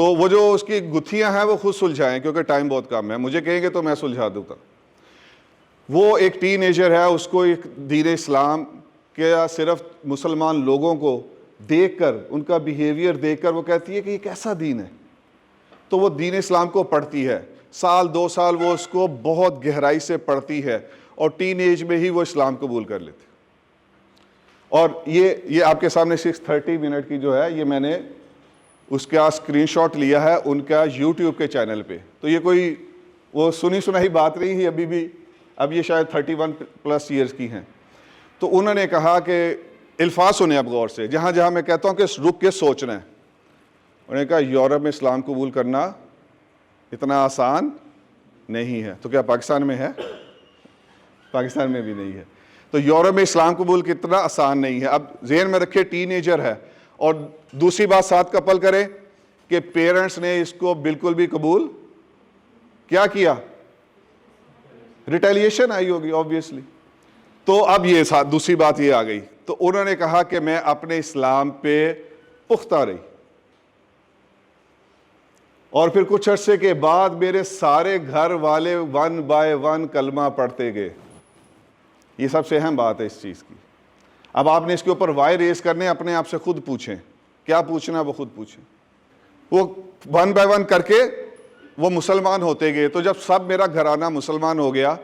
تو وہ جو اس کی گتھیاں ہیں وہ خود سلجھائیں کیونکہ ٹائم بہت کم ہے, مجھے کہیں گے تو میں سلجھا دوں گا. وہ ایک ٹین ایجر ہے, اس کو ایک دین اسلام کے صرف مسلمان لوگوں کو دیکھ کر, ان کا بیہیویئر دیکھ کر وہ کہتی ہے کہ یہ کیسا دین ہے. تو وہ دین اسلام کو پڑھتی ہے, سال 2 سال وہ اس کو بہت گہرائی سے پڑھتی ہے, اور ٹین ایج میں ہی وہ اسلام قبول کر لیتی. اور یہ آپ کے سامنے 6:30 منٹ کی جو ہے, یہ میں نے اس کا اسکرین شاٹ لیا ہے ان کا یوٹیوب کے چینل پہ. تو یہ کوئی وہ سنی سنائی بات نہیں ہے ابھی بھی, اب یہ شاید 31+ ایئرز کی ہیں. تو انہوں نے کہا کہ الفاظ سنیں اب غور سے, جہاں جہاں میں کہتا ہوں کہ رک کے سوچنا ہے. انہوں نے کہا یورپ میں اسلام قبول کرنا اتنا آسان نہیں ہے. تو کیا پاکستان میں ہے؟ پاکستان میں بھی نہیں ہے. تو یورپ میں اسلام قبول کتنا آسان نہیں ہے. اب ذہن میں رکھے ٹین ایجر ہے, اور دوسری بات ساتھ کپل کریں کہ پیرنٹس نے اس کو بالکل بھی قبول کیا کیا, ریٹیلیشن آئی ہوگی آبویسلی. تو اب یہ دوسری بات یہ آ گئی, تو انہوں نے کہا کہ میں اپنے اسلام پہ پختہ رہی, اور پھر کچھ عرصے کے بعد میرے سارے گھر والے 1 by 1 کلمہ پڑھتے گئے. یہ سب سے اہم بات ہے اس چیز کی. اب آپ نے اس کے اوپر وائی ریز کرنے, اپنے آپ سے خود پوچھیں, کیا پوچھنا وہ خود پوچھیں. وہ 1 by 1 کر کے وہ مسلمان ہوتے گئے. تو جب سب میرا گھرانہ مسلمان ہو گیا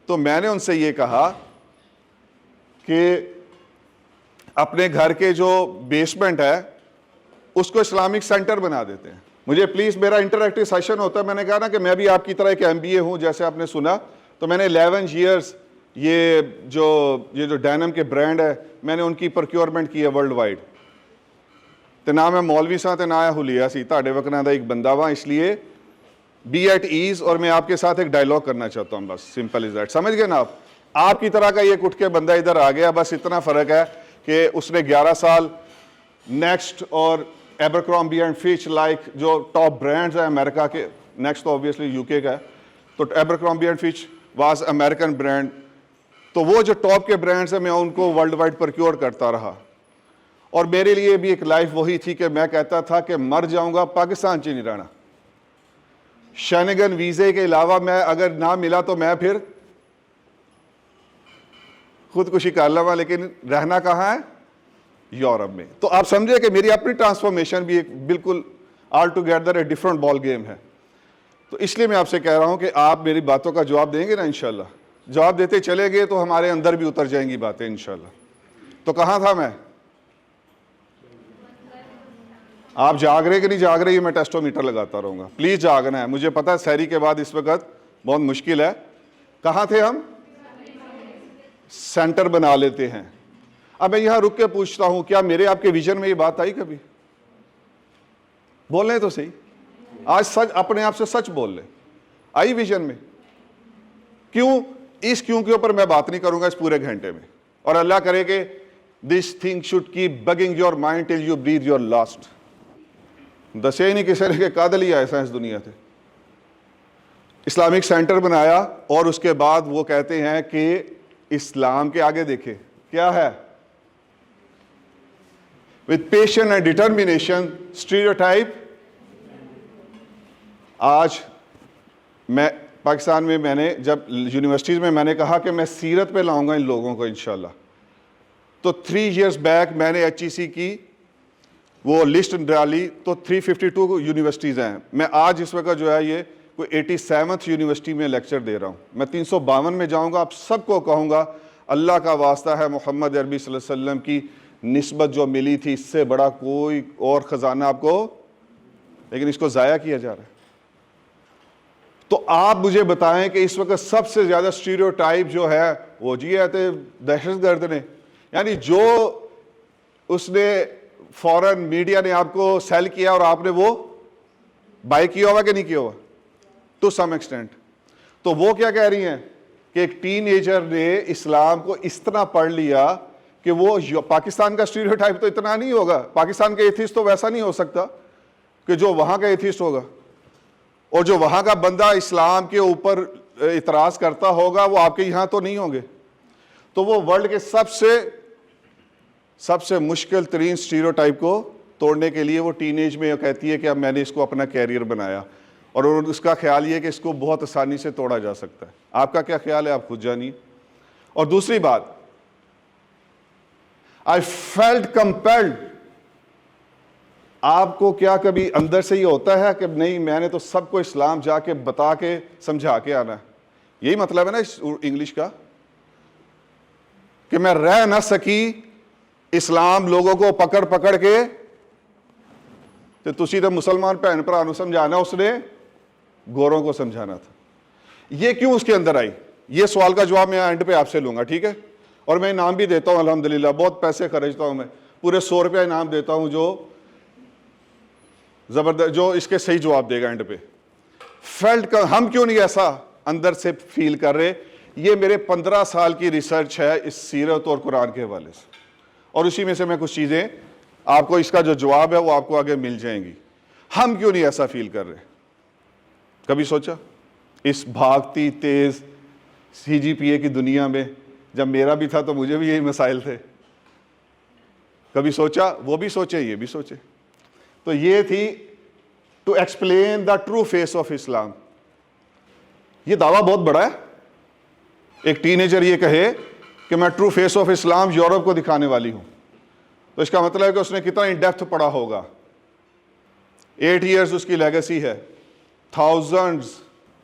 تو میں نے ان سے یہ کہا کہ اپنے گھر کے جو بیسمنٹ ہے اس کو اسلامک سینٹر بنا دیتے ہیں. مجھے پلیز, میرا انٹریکٹیو سیشن ہوتا ہے, میں نے کہا نا کہ میں بھی آپ کی طرح ایک MBA ہوں جیسے آپ نے سنا. تو میں نے 11 ایئرز یہ جو ڈینم کے برانڈ ہے میں نے ان کی پروکیورمنٹ کی ہے ورلڈ وائڈ. تو نہ میں مولوی سا تے نہ حلیہ سی, تہاڈے وکنا دا ایک بندہ وا, اس لیے بی ایٹ ایز. اور میں آپ کے ساتھ ایک ڈائلاگ کرنا چاہتا ہوں, بس سمپل از دیٹ. سمجھ گئے نا آپ کی طرح کا یہ اٹھ کے بندہ ادھر آ گیا, بس اتنا فرق ہے کہ اس نے 11 سال نیکسٹ اور ایبرکرامبی اینڈ فچ لائک جو ٹاپ برانڈز ہیں امریکہ کے, نیکسٹ تو اوبیسلی UK کا ہے, تو Abercrombie and Fitch was American brand. تو وہ جو ٹاپ کے برانڈز ہیں میں ان کو ورلڈ وائڈ پرکیور کرتا رہا. اور میرے لیے بھی ایک لائف وہی تھی کہ میں کہتا تھا کہ مر جاؤں گا پاکستان چ نہیں رہنا. شینگن ویزے کے علاوہ میں اگر نہ ملا تو میں پھر خودکشی کر لوں, لیکن رہنا کہاں ہے؟ یورپ میں. تو آپ سمجھے کہ میری اپنی ٹرانسفارمیشن بھی ایک بالکل all together a different ball game ہے. تو اس لیے میں آپ سے کہہ رہا ہوں کہ آپ میری باتوں کا جواب دیں گے نا انشاءاللہ. جواب دیتے چلے گئے تو ہمارے اندر بھی اتر جائیں گی باتیں انشاءاللہ. تو کہاں تھا میں؟ آپ جاگ رہے کہ نہیں جاگ رہے, میں ٹیسٹو میٹر لگاتا رہوں گا. پلیز جاگنا ہے, مجھے پتا ہے سحری کے بعد اس وقت بہت مشکل ہے. کہاں تھے ہم؟ سینٹر بنا لیتے ہیں. اب میں یہاں رک کے پوچھتا ہوں, کیا میرے آپ کے ویژن میں یہ بات آئی کبھی؟ بولنے تو صحیح, آج سچ اپنے آپ سے سچ بول لیں, آئی ویژن میں؟ کیوں؟ اس کیوں کے اوپر میں بات نہیں کروں گا اس پورے گھنٹے میں. اور اللہ کرے کہ this thing should keep bugging your mind till you breathe your last. دسے ہی نہیں کسی نے کہ قادل ہی آئے سائنس دنیا تھے. اسلامک سینٹر بنایا, اور اس کے بعد وہ کہتے ہیں کہ اسلام کے آگے دیکھے کیا ہے, with patience and determination, stereotype. آج میں پاکستان میں نے جب یونیورسٹیز میں میں نے کہا کہ میں سیرت پہ لاؤں گا ان لوگوں کو انشاءاللہ, تو 3 years بیک میں نے HEC کی وہ لسٹ ڈالی, تو 352 یونیورسٹیز ہیں. میں آج اس وقت جو ہے یہ کوئی 87th یونیورسٹی میں لیکچر دے رہا ہوں. میں 352 میں جاؤں گا, آپ سب کو کہوں گا اللہ کا واسطہ ہے محمد عربی صلی اللہ علیہ وسلم کی نسبت جو ملی تھی اس سے بڑا کوئی اور خزانہ آپ کو, لیکن اس کو ضائع کیا جا رہا ہے. تو آپ مجھے بتائیں کہ اس وقت سب سے زیادہ سٹیریوٹائپ جو ہے وہ جی ہے دہشت گرد نے, یعنی جو اس نے فورن میڈیا نے آپ کو سیل کیا اور آپ نے وہ بائی کیا ہوا کہ نہیں کیا ہوا ٹو سم ایکسٹینٹ. تو وہ کیا کہہ رہی ہیں کہ ایک ٹین ایجر نے اسلام کو اس طرح پڑھ لیا کہ وہ پاکستان کا سٹیریوٹائپ تو اتنا نہیں ہوگا, پاکستان کا ایتھیسٹ تو ویسا نہیں ہو سکتا کہ جو وہاں کا ایتھیسٹ ہوگا, اور جو وہاں کا بندہ اسلام کے اوپر اعتراض کرتا ہوگا وہ آپ کے یہاں تو نہیں ہوں گے. تو وہ ورلڈ کے سب سے مشکل ترین سٹیریوٹائپ کو توڑنے کے لیے وہ ٹین ایج میں کہتی ہے کہ اب میں نے اس کو اپنا کیریئر بنایا, اور اس کا خیال یہ ہے کہ اس کو بہت آسانی سے توڑا جا سکتا ہے. آپ کا کیا خیال ہے, آپ خود جانیے. اور دوسری بات, I felt compelled, آپ کو کیا کبھی اندر سے یہ ہوتا ہے کہ نہیں میں نے تو سب کو اسلام جا کے بتا کے سمجھا کے آنا ہے؟ یہی مطلب ہے نا اس انگلش کا, کہ میں رہ نہ سکی اسلام لوگوں کو پکڑ پکڑ کے, تو تسی تو مسلمان بہن بھرا نو سمجھانا, اس نے گوروں کو سمجھانا تھا. یہ کیوں اس کے اندر آئی, یہ سوال کا جواب میں اینڈ پہ آپ سے لوں گا, ٹھیک ہے؟ اور میں انعام بھی دیتا ہوں الحمدللہ, بہت پیسے خرچتا ہوں میں, پورے 100 روپیہ انعام دیتا ہوں جو زبردست, جو اس کے صحیح جواب دے گا اینڈ پہ. فیلٹ کا ہم کیوں نہیں ایسا اندر سے فیل کر رہے؟ یہ میرے 15 سال کی ریسرچ ہے اس سیرت اور قرآن کے حوالے سے, اور اسی میں سے میں کچھ چیزیں آپ کو, اس کا جو جواب ہے وہ آپ کو آگے مل جائیں گی. ہم کیوں نہیں ایسا فیل کر رہے؟ کبھی سوچا اس بھاگتی تیز CGPA کی دنیا میں, جب میرا بھی تھا تو مجھے بھی یہی مسائل تھے, کبھی سوچا؟ وہ بھی سوچے, یہ بھی سوچے. تو یہ تھی to explain the true face of Islam. یہ دعویٰ بہت بڑا ہے, ایک ٹین ایجر یہ کہے کہ میں ٹرو فیس آف اسلام یورپ کو دکھانے والی ہوں, تو اس کا مطلب ہے کہ اس نے کتنا ان ڈیپتھ پڑھا ہوگا. 8 ایئرز اس کی لیگیسی ہے, تھاؤزنڈز,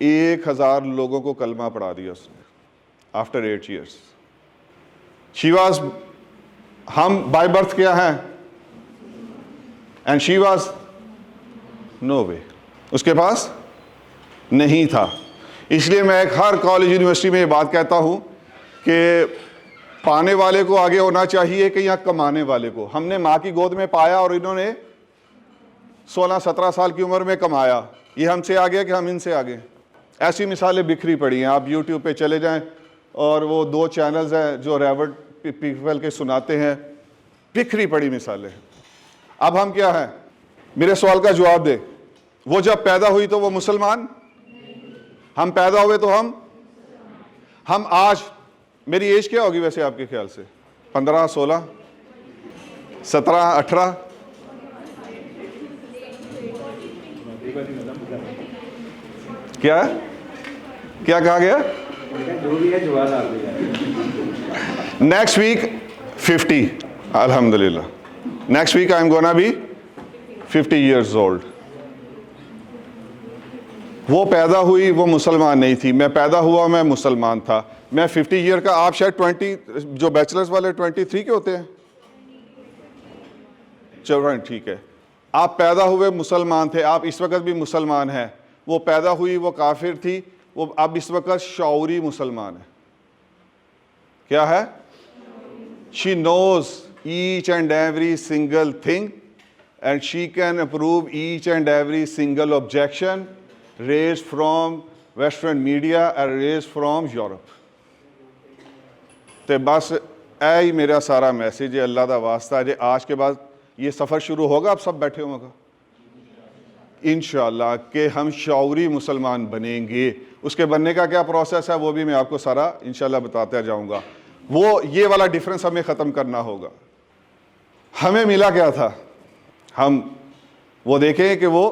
1000 لوگوں کو کلمہ پڑھا دیا اس نے آفٹر 8 ایئرس. شی واز, ہم بائی برتھ کیا ہیں, اینڈ شی واز نو وے, اس کے پاس نہیں تھا. اس لیے میں ایک ہر کالج یونیورسٹی میں یہ بات کہتا ہوں کہ پانے والے کو آگے ہونا چاہیے کہ یا کمانے والے کو. ہم نے ماں کی گود میں پایا اور انہوں نے 16-17 سال کی عمر میں کمایا, یہ ہم سے آگے کہ ہم ان سے آگے. ایسی مثالیں بکھری پڑی ہیں, آپ یوٹیوب پہ چلے جائیں اور وہ 2 چینلز ہیں جو ریورڈ پیپل کے سناتے ہیں, بکھری پڑی مثالیں. اب ہم کیا ہیں, میرے سوال کا جواب دے. وہ جب پیدا ہوئی تو وہ مسلمان, ہم پیدا ہوئے تو ہم آج, میری ایج کیا ہوگی ویسے آپ کے خیال سے, 15, 16, 17, 18؟ کیا کہا گیا؟ نیکسٹ ویک 50, الحمدللہ. Next week I am gonna be 50 years old. وہ پیدا ہوئی, وہ مسلمان نہیں تھی, میں پیدا ہوا, میں مسلمان تھا. میں 50 ایئر کا, آپ شاید 20, جو بیچلرز والے 23 کے ہوتے ہیں, چلو ٹھیک ہے, آپ پیدا ہوئے مسلمان تھے, آپ اس وقت بھی مسلمان ہیں. وہ پیدا ہوئی, وہ کافر تھی, وہ اب اس وقت شعوری مسلمان ہے. کیا ہے؟ She knows each and every single thing and she can approve each and every single objection raised from Western media and raised from Europe. تو بس اے ہی میرا سارا میسیج ہے, اللہ دا واسطہ ہے, آج کے بعد یہ سفر شروع ہوگا, آپ سب بیٹھے ہوں گا انشاءاللہ کہ ہم شعوری مسلمان بنیں گے. اس کے بننے کا کیا پروسیس ہے وہ بھی میں آپ کو سارا انشاءاللہ بتاتا جاؤں گا. وہ یہ والا ڈیفرنس ہمیں ختم کرنا ہوگا. ہمیں ملا کیا تھا, ہم وہ دیکھیں کہ وہ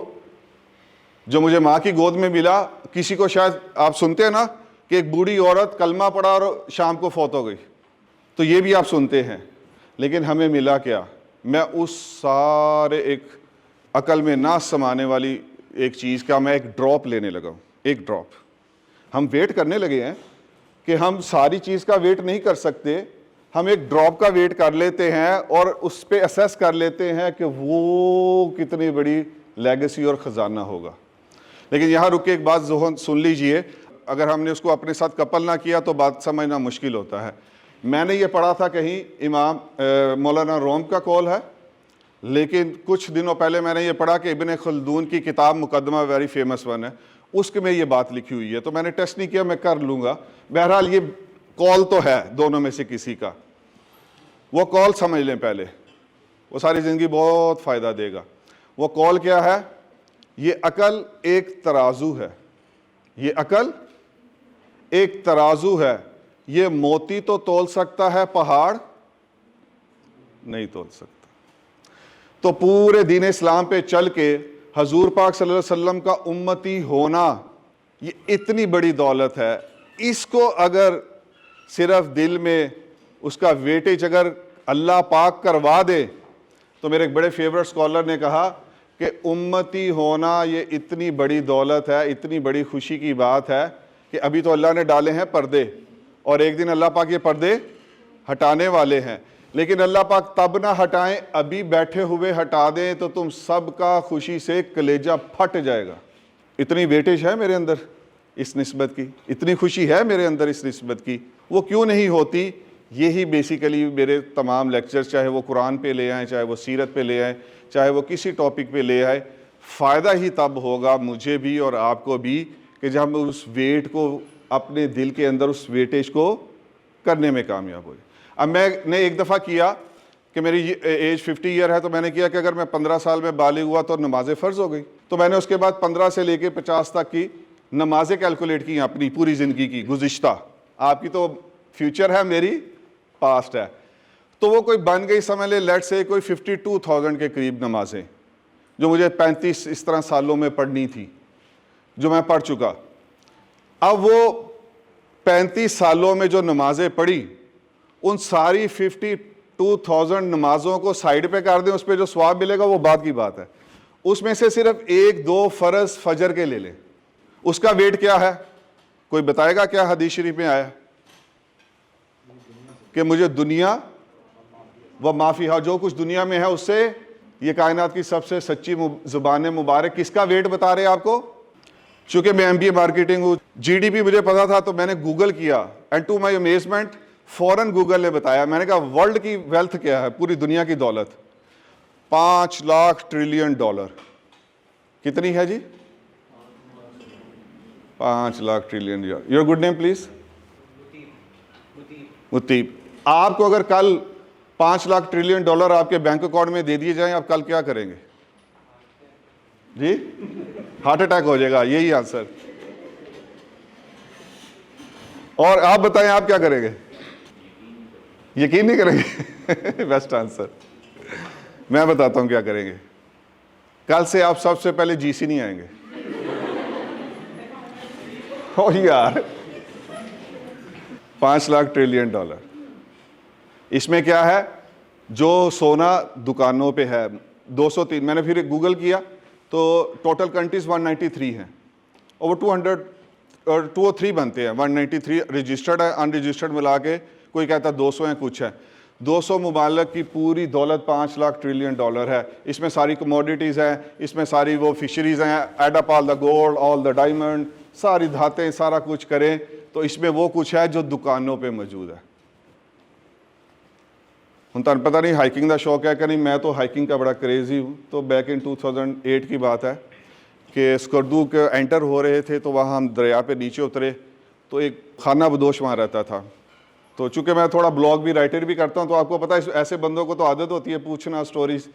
جو مجھے ماں کی گود میں ملا, کسی کو شاید آپ سنتے ہیں نا کہ ایک بوڑھی عورت کلمہ پڑھا اور شام کو فوت ہو گئی, تو یہ بھی آپ سنتے ہیں. لیکن ہمیں ملا کیا, میں اس سارے ایک عقل میں نہ سمانے والی ایک چیز کا میں ایک ڈراپ لینے لگا ہوں. ایک ڈراپ. ہم ویٹ کرنے لگے ہیں کہ ہم ساری چیز کا ویٹ نہیں کر سکتے, ہم ایک ڈراپ کا ویٹ کر لیتے ہیں اور اس پہ اسیس کر لیتے ہیں کہ وہ کتنی بڑی لیگیسی اور خزانہ ہوگا. لیکن یہاں رک کے ایک بات ذہن سن لیجئے, اگر ہم نے اس کو اپنے ساتھ کپل نہ کیا تو بات سمجھنا مشکل ہوتا ہے. میں نے یہ پڑھا تھا کہیں, امام مولانا روم کا قول ہے, لیکن کچھ دنوں پہلے میں نے یہ پڑھا کہ ابن خلدون کی کتاب مقدمہ ویری فیمس ون ہے, اس کے میں یہ بات لکھی ہوئی ہے. تو میں نے ٹیسٹ نہیں کیا, میں کر لوں گا. بہرحال یہ قول تو ہے دونوں میں سے کسی کا. وہ قول سمجھ لیں پہلے, وہ ساری زندگی بہت فائدہ دے گا. وہ قول کیا ہے؟ یہ عقل ایک ترازو ہے, یہ عقل ایک ترازو ہے, یہ موتی تو تول سکتا ہے, پہاڑ نہیں تول سکتا. تو پورے دین اسلام پہ چل کے حضور پاک صلی اللہ علیہ وسلم کا امتی ہونا یہ اتنی بڑی دولت ہے. اس کو اگر صرف دل میں اس کا ویٹیج اگر اللہ پاک کروا دے, تو میرے ایک بڑے فیورٹ اسکالر نے کہا کہ امتی ہونا یہ اتنی بڑی دولت ہے, اتنی بڑی خوشی کی بات ہے کہ ابھی تو اللہ نے ڈالے ہیں پردے, اور ایک دن اللہ پاک یہ پردے ہٹانے والے ہیں. لیکن اللہ پاک تب نہ ہٹائیں, ابھی بیٹھے ہوئے ہٹا دیں تو تم سب کا خوشی سے کلیجہ پھٹ جائے گا. اتنی ویٹیج ہے میرے اندر اس نسبت کی, اتنی خوشی ہے میرے اندر اس نسبت کی. وہ کیوں نہیں ہوتی؟ یہی بیسیکلی میرے تمام لیکچرز, چاہے وہ قرآن پہ لے آئیں, چاہے وہ سیرت پہ لے آئیں, چاہے وہ کسی ٹاپک پہ لے آئے, فائدہ ہی تب ہوگا مجھے بھی اور آپ کو بھی کہ جب ہم اس ویٹ کو اپنے دل کے اندر اس ویٹیج کو کرنے میں کامیاب ہوئے. اب میں نے ایک دفعہ کیا کہ میری ایج 50 ایئر ہے, تو میں نے کیا کہ اگر میں 15 سال میں بالغ ہوا تو نماز فرض ہو گئی, تو میں نے اس کے بعد 15 سے لے کے 50 تک کی نمازیں کیلکولیٹ کی اپنی پوری زندگی کی گزشتہ. آپ کی تو فیوچر ہے, میری پاسٹ ہے. تو وہ کوئی بن گئی سمجھ لے لیٹ سے کوئی 52,000 کے قریب نمازیں, جو مجھے 35 اس طرح سالوں میں پڑھنی تھی, جو میں پڑھ چکا. اب وہ 35 سالوں میں جو نمازیں پڑھی, ان ساری 52,000 نمازوں کو سائڈ پہ کر دیں, اس پہ جو ثواب ملے گا وہ بات کی بات ہے. اس میں سے صرف 1-2 فرض فجر کے لے لیں, اس کا ویٹ کیا ہے؟ کوئی بتائے گا کیا حدیث شریف میں آیا کہ مجھے دنیا و ما فیہا, جو کچھ دنیا میں ہے اس سے یہ کائنات کی سب سے سچی زبان مبارک, کس کا ویٹ بتا رہے آپ کو؟ چونکہ میں MBA مارکیٹنگ ہوں, GDP مجھے پتا تھا, تو میں نے گوگل کیا, اینڈ ٹو مائی امیزمنٹ فوراً گوگل نے بتایا. میں نے کہا ورلڈ کی ویلتھ کیا ہے, پوری دنیا کی دولت؟ 5 لاکھ ٹریلین ڈالر. کتنی ہے جی؟ 5 lakh trillion. Your good name please? Muteeb. آپ کو اگر کل 5 لاکھ ٹریلین ڈالر آپ کے بینک اکاؤنٹ میں دے دیے جائیں, آپ کل کیا کریں گے جی؟ ہارٹ اٹیک ہو جائے گا, یہی آنسر. اور آپ بتائیں آپ کیا کریں گے؟ یقین نہیں کریں گے؟ Best answer. میں بتاتا ہوں کیا کریں گے. کل سے آپ سب سے پہلے GC نہیں آئیں گے. او یار 5 لاکھ ٹریلین ڈالر, اس میں کیا ہے؟ جو سونا دکانوں پہ ہے 203, میں نے پھر گوگل کیا تو ٹوٹل کنٹریز 193 ہیں, اوور 200 اور 203 بنتے ہیں. 193 رجسٹرڈ ہے, ان رجسٹرڈ ملا کے کوئی کہتا ہے 200 ہیں, کچھ ہے. 200 ممالک کی پوری دولت 5 لاکھ ٹریلین ڈالر ہے. اس میں ساری کموڈیٹیز ہیں, اس میں ساری وہ فشریز ہیں, add up all the gold, all the diamond, ساری دھاتیں, سارا کچھ کریں تو اس میں وہ کچھ ہے جو دکانوں پہ موجود ہے. ہوں تو پتہ نہیں ہائکنگ کا شوق ہے کہ نہیں, میں تو ہائکنگ کا بڑا کریزی ہوں. تو بیک ان 2008 کی بات ہے کہ اسکردو کے انٹر ہو رہے تھے, تو وہاں ہم دریا پہ نیچے اترے, تو ایک خانہ بدوش وہاں رہتا تھا. تو چونکہ میں تھوڑا بلاگ بھی رائٹر بھی کرتا ہوں, تو آپ کو پتہ ہے ایسے بندوں کو تو عادت ہوتی ہے پوچھنا سٹوریز.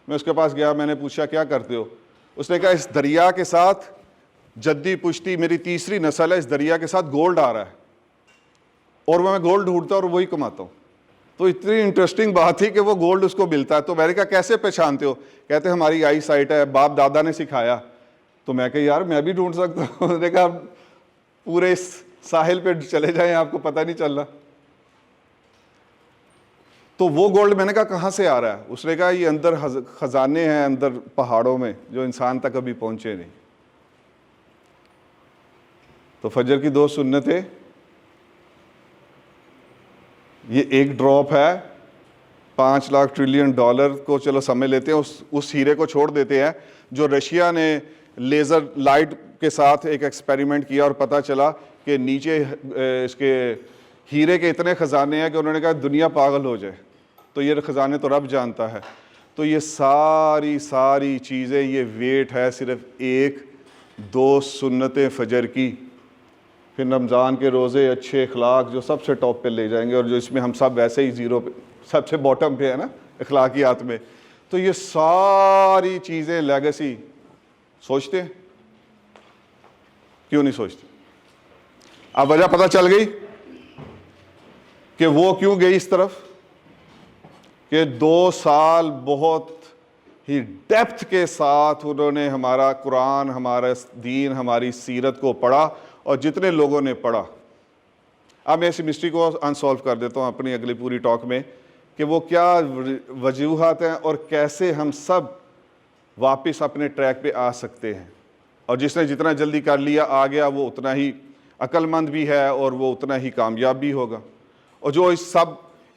میں اس کے پاس گیا, میں نے پوچھا کیا کرتے ہو؟ اس نے کہا اس دریا کے ساتھ جدی پشتی میری تیسری نسل ہے, اس دریا کے ساتھ گولڈ آ رہا ہے اور میں گولڈ ڈھونڈتا ہوں اور وہی کماتا ہوں. تو اتنی انٹرسٹنگ بات تھی کہ وہ گولڈ اس کو ملتا ہے. تو میں نے کہا کیسے پہچانتے ہو؟ کہتے ہماری آئی سائٹ ہے, باپ دادا نے سکھایا. تو میں کہا یار میں بھی ڈھونڈ سکتا ہوں. انہوں نے کہا پورے ساحل پہ چلے جائیں, آپ کو پتہ نہیں چل رہا. تو وہ گولڈ میں نے کہا کہاں سے آ رہا ہے؟ اس نے کہا یہ اندر خزانے ہیں اندر پہاڑوں میں جو انسان تک ابھی پہنچے نہیں. تو فجر کی 2 سنتیں, یہ ایک ڈراپ ہے 5 لاکھ ٹریلین ڈالر کو, چلو سمجھ لیتے ہیں اس ہیرے کو چھوڑ دیتے ہیں جو رشیا نے لیزر لائٹ کے ساتھ ایک ایکسپیریمنٹ کیا اور پتہ چلا کہ نیچے اس کے ہیرے کے اتنے خزانے ہیں کہ انہوں نے کہا دنیا پاگل ہو جائے. تو یہ خزانے تو رب جانتا ہے. تو یہ ساری چیزیں, یہ ویٹ ہے صرف 1-2 سنتیں فجر کی. پھر رمضان کے روزے, اچھے اخلاق جو سب سے ٹاپ پہ لے جائیں گے, اور جو اس میں ہم سب ویسے ہی زیرو پہ, سب سے باٹم پہ ہے نا اخلاقیات میں. تو یہ ساری چیزیں لیگسی سوچتے ہیں, کیوں نہیں سوچتے؟ اب وجہ پتہ چل گئی کہ وہ کیوں گئی اس طرف, کہ 2 سال بہت ہی ڈیپتھ کے ساتھ انہوں نے ہمارا قرآن، ہمارا دین، ہماری سیرت کو پڑھا، اور جتنے لوگوں نے پڑھا. اب میں اس مسٹری کو انسالو کر دیتا ہوں اپنی اگلی پوری ٹاک میں کہ وہ کیا وجوہات ہیں اور کیسے ہم سب واپس اپنے ٹریک پہ آ سکتے ہیں. اور جس نے جتنا جلدی کر لیا آ گیا، وہ اتنا ہی عقل مند بھی ہے اور وہ اتنا ہی کامیاب بھی ہوگا. اور جو اس سب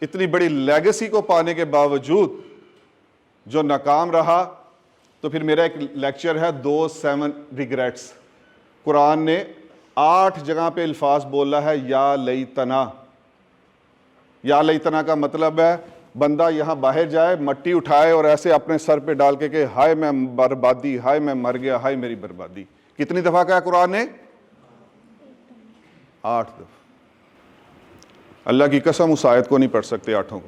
اتنی بڑی لیگسی کو پانے کے باوجود جو ناکام رہا، تو پھر میرا ایک لیکچر ہے 7 ریگریٹس. قرآن نے 8 جگہ پہ الفاظ بولا ہے یا لیتنا. یا لیتنا کا مطلب ہے بندہ یہاں باہر جائے، مٹی اٹھائے اور ایسے اپنے سر پہ ڈال کے کہ ہائے میں بربادی، ہائے میں مر گیا، ہائے میری بربادی. کتنی دفعہ کہا قرآن نے؟ 8 دفعہ. اللہ کی قسم اس آیت کو نہیں پڑھ سکتے 8 کو.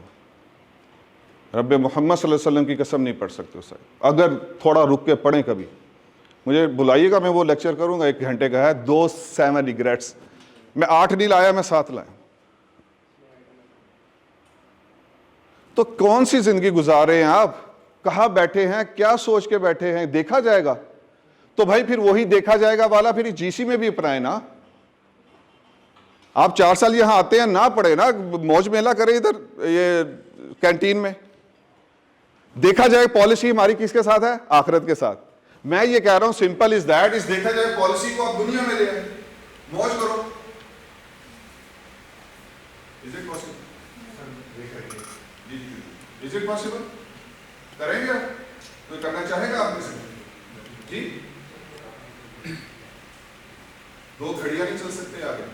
رب محمد صلی اللہ علیہ وسلم کی قسم نہیں پڑھ سکتے اس آیت. اگر تھوڑا رک کے پڑھیں کبھی، مجھے بلائیے گا، میں وہ لیکچر کروں گا 1 گھنٹے کا ہے 7 ریگریٹس. میں 8 نہیں لایا، میں 7 لایا. تو کون سی زندگی گزارے ہیں آپ؟ کہاں بیٹھے ہیں؟ کیا سوچ کے بیٹھے ہیں؟ دیکھا جائے گا. تو بھائی پھر وہی دیکھا جائے گا والا پھر جی سی میں بھی اپنائے نا. آپ 4 سال یہاں آتے ہیں، نہ پڑھے نا، موج میلہ کرے ادھر یہ کینٹین میں. دیکھا جائے پالیسی ہماری کس کے ساتھ ہے؟ آخرت کے ساتھ. میں یہ کہہ رہا ہوں سمپل از دیٹ، اس دیکھا جائے پالیسی کو آپ دنیا میں لے آئیں، موج کرو. Is it possible? Is it possible? کریں گے؟ کوئی کرنا چاہے گا آپ میں سے؟ جی 2 گھڑیاں نہیں چل سکتے آگے.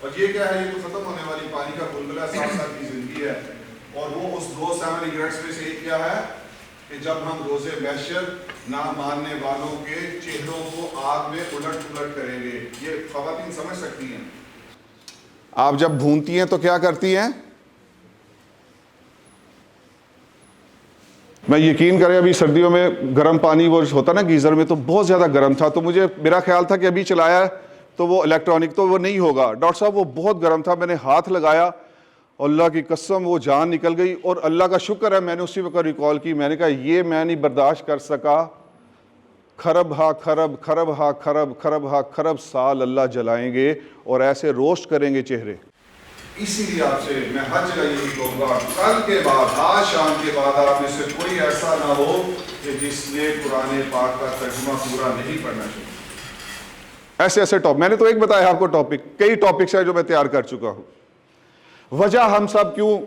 اور یہ کیا ہے؟ یہ تو ختم ہونے والی پانی کا بلبلہ 7 سال کی زندگی ہے. اور وہ اس 7 ریگریٹس میں سے ایک کیا ہے کہ جب ہم روزے محشر نہ ماننے والوں کے چہروں کو آگ میں الٹ پلٹ کریں گے. یہ خواتین سمجھ سکتی ہیں. آپ جب بھونتی ہیں تو کیا کرتی ہیں؟ میں یقین کریں ابھی سردیوں میں گرم پانی وہ ہوتا نا گیزر میں، تو بہت زیادہ گرم تھا. تو میرا خیال تھا کہ ابھی چلایا تو وہ الیکٹرانک تو وہ نہیں ہوگا. ڈاکٹر صاحب وہ بہت گرم تھا. میں نے ہاتھ لگایا، اللہ کی قسم وہ جان نکل گئی. اور اللہ کا شکر ہے میں نے اسی وقت ریکال کی. میں نے کہا یہ میں نہیں برداشت کر سکا. خرب ہا خرب، خرب ہا خرب، خرب ہا خرب سال اللہ جلائیں گے اور ایسے روسٹ کریں گے چہرے. اسی لیے آپ سے میں ہر جگہ یہی کہوں گا، کل کے بعد، آج شام کے بعد آپ میں سے کوئی ایسا نہ ہو کہ جس نے قرآن پاک کا ترجمہ پورا نہیں پڑھنا چاہیے. ایسے ٹاپک میں نے تو ایک بتایا آپ کو ٹاپک، کئی ٹاپکس ہیں جو میں تیار کر چکا ہوں. وجہ ہم سب کیوں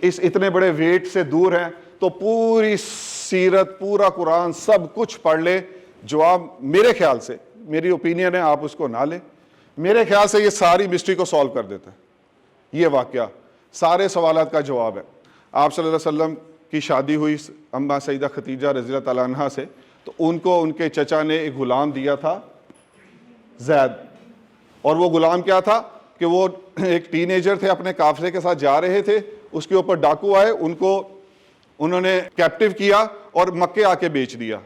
اس اتنے بڑے ویٹ سے دور ہیں؟ تو پوری سیرت، پورا قرآن، سب کچھ پڑھ لے. جواب میرے خیال سے، میری اوپینین ہے، آپ اس کو نہ لیں، میرے خیال سے یہ ساری مسٹری کو سالو کر دیتا ہے. یہ واقعہ سارے سوالات کا جواب ہے. آپ صلی اللہ علیہ وسلم کی شادی ہوئی اماں سیدہ خدیجہ رضی اللہ تعالیٰ عنہ سے، تو ان کو ان کے چچا نے ایک غلام دیا تھا زید. اور وہ غلام کیا تھا کہ وہ ایک ٹین ایجر تھے، اپنے قافلے کے ساتھ جا رہے تھے. اس کے اوپر ڈاکو آئے، انہوں نے کیپٹیو کیا اور مکے آ کے بیچ دیا.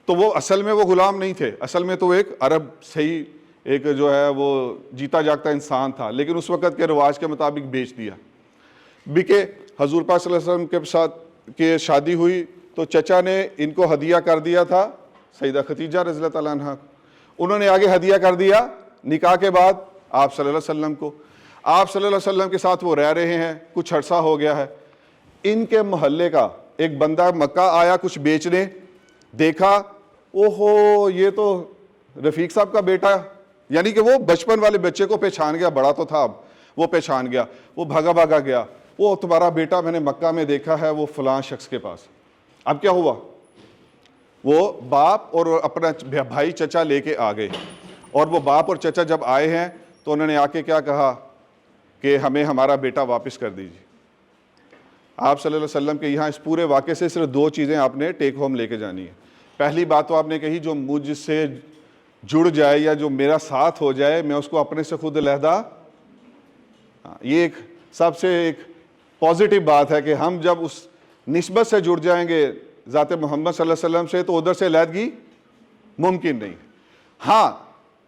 تو وہ اصل میں وہ غلام نہیں تھے، اصل میں تو ایک عرب صحیح ایک جو ہے وہ جیتا جاگتا انسان تھا، لیکن اس وقت کے رواج کے مطابق بیچ دیا. بکے حضور پاک صلی اللہ علیہ وسلم کے ساتھ کہ شادی ہوئی تو چچا نے ان کو ہدیہ کر دیا تھا سیدہ خدیجہ رضی اللہ تعالیٰ عنہ. انہوں نے آگے ہدیہ کر دیا نکاح کے بعد آپ صلی اللہ علیہ وسلم کو. آپ صلی اللہ علیہ وسلم کے ساتھ وہ رہ رہے ہیں، کچھ عرصہ ہو گیا ہے. ان کے محلے کا ایک بندہ مکہ آیا کچھ بیچنے، دیکھا اوہو یہ تو رفیق صاحب کا بیٹا، یعنی کہ وہ بچپن والے بچے کو پہچان گیا، بڑا تو تھا اب، وہ پہچان گیا. وہ بھاگا گیا، وہ تمہارا بیٹا میں نے مکہ میں دیکھا ہے، وہ فلاں شخص کے پاس. اب کیا ہوا؟ وہ باپ اور اپنا بھائی چچا لے کے آ گئے. اور وہ باپ اور چچا جب آئے ہیں تو انہوں نے آ کے کیا کہا کہ ہمیں ہمارا بیٹا واپس کر دیجیے. آپ صلی اللہ علیہ وسلم کے یہاں اس پورے واقعے سے صرف 2 چیزیں آپ نے ٹیک ہوم لے کے جانی ہے. پہلی بات تو آپ نے کہی جو مجھ سے جڑ جائے یا جو میرا ساتھ ہو جائے میں اس کو اپنے سے خود علیحدہ. یہ ایک سب سے ایک پازیٹیو بات ہے کہ ہم جب اس نسبت سے جڑ جائیں گے ذات محمد صلی اللہ علیہ وسلم سے تو ادھر سے علیحدگی ممکن نہیں. ہاں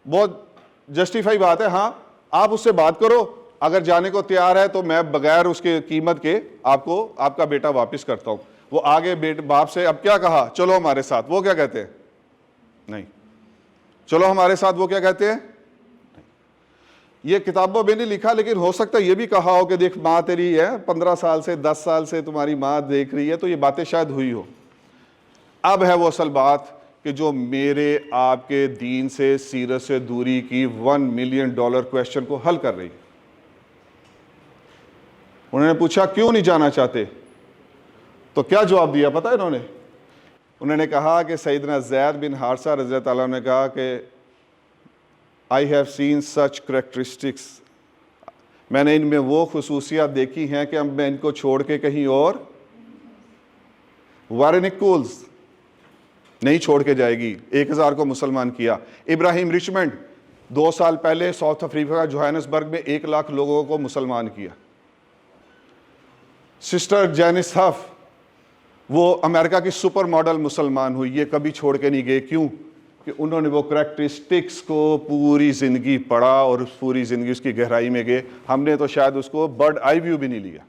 بہت جسٹیفائی بات ہے، ہاں آپ اس سے بات کرو، اگر جانے کو تیار ہے تو میں بغیر اس کے قیمت کے آپ کو آپ کا بیٹا واپس کرتا ہوں. وہ آگے باپ سے اب کیا کہا, چلو ہمارے ساتھ, وہ کیا کہتے ہیں؟ نہیں. چلو ہمارے ساتھ, وہ کیا کہتے ہیں؟ یہ کتابوں میں نہیں لکھا, لیکن ہو سکتا ہے یہ بھی کہا ہو کہ دیکھ ماں تیری ہے 15 سال سے 10 سال سے تمہاری ماں دیکھ رہی ہے, تو یہ باتیں شاید ہوئی ہو. اب ہے وہ اصل بات کہ جو میرے آپ کے دین سے, سیرت سے دوری کی $1 ملین کویسچن کو حل کر رہی. انہوں نے پوچھا کیوں نہیں جانا چاہتے, تو کیا جواب دیا پتہ ہے انہوں نے کہا کہ سیدنا زید بن حارثہ رضی اللہ تعالیٰ نے کہا کہ I have seen such characteristics, میں نے ان میں وہ خصوصیات دیکھی ہیں کہ اب میں ان کو چھوڑ کے کہیں اور وارنکولز نہیں چھوڑ کے جائے گی. 1000 کو مسلمان کیا. ابراہیم رچمنڈ 2 سال پہلے ساؤتھ افریقہ جوہانسبرگ میں 1 لاکھ لوگوں کو مسلمان کیا. سسٹر جینس ہف وہ امریکہ کی سپر ماڈل مسلمان ہوئی, یہ کبھی چھوڑ کے نہیں گئے. کیوں؟ کہ انہوں نے وہ کریکٹرسٹکس کو پوری زندگی پڑھا اور پوری زندگی اس کی گہرائی میں گئے. ہم نے تو شاید اس کو برڈ آئی ویو بھی نہیں لیا.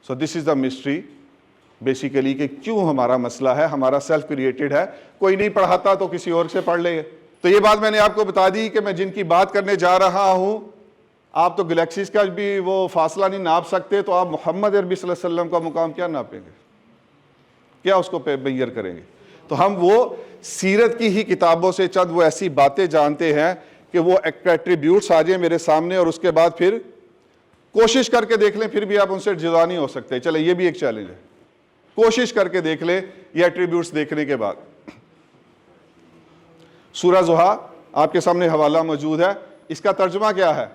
سو دس از دا مسٹری بیسیکلی کہ کیوں ہمارا مسئلہ ہے, ہمارا سیلف کریٹڈ ہے. کوئی نہیں پڑھاتا تو کسی اور سے پڑھ لے. تو یہ بات میں نے آپ کو بتا دی کہ میں جن کی بات کرنے جا رہا ہوں, آپ تو گلیکسیز کا بھی وہ فاصلہ نہیں ناپ سکتے, تو آپ محمد عربی صلی اللہ علیہ وسلم کا مقام کیا ناپیں گے, کیا اس کو میئر کریں گے؟ تو ہم وہ سیرت کی ہی کتابوں سے چند وہ ایسی باتیں جانتے ہیں کہ وہ ایٹریبیوٹس آ جائیں میرے سامنے, اور اس کے بعد پھر کوشش کر کے دیکھ لیں, پھر بھی آپ ان سے جدا نہیں ہو سکتے. چلے یہ بھی ایک چیلنج ہے, کوشش کر کے دیکھ لیں یہ ایٹریبیوٹس دیکھنے کے بعد. سورہ ضحیٰ آپ کے سامنے حوالہ موجود ہے, اس کا ترجمہ کیا ہے؟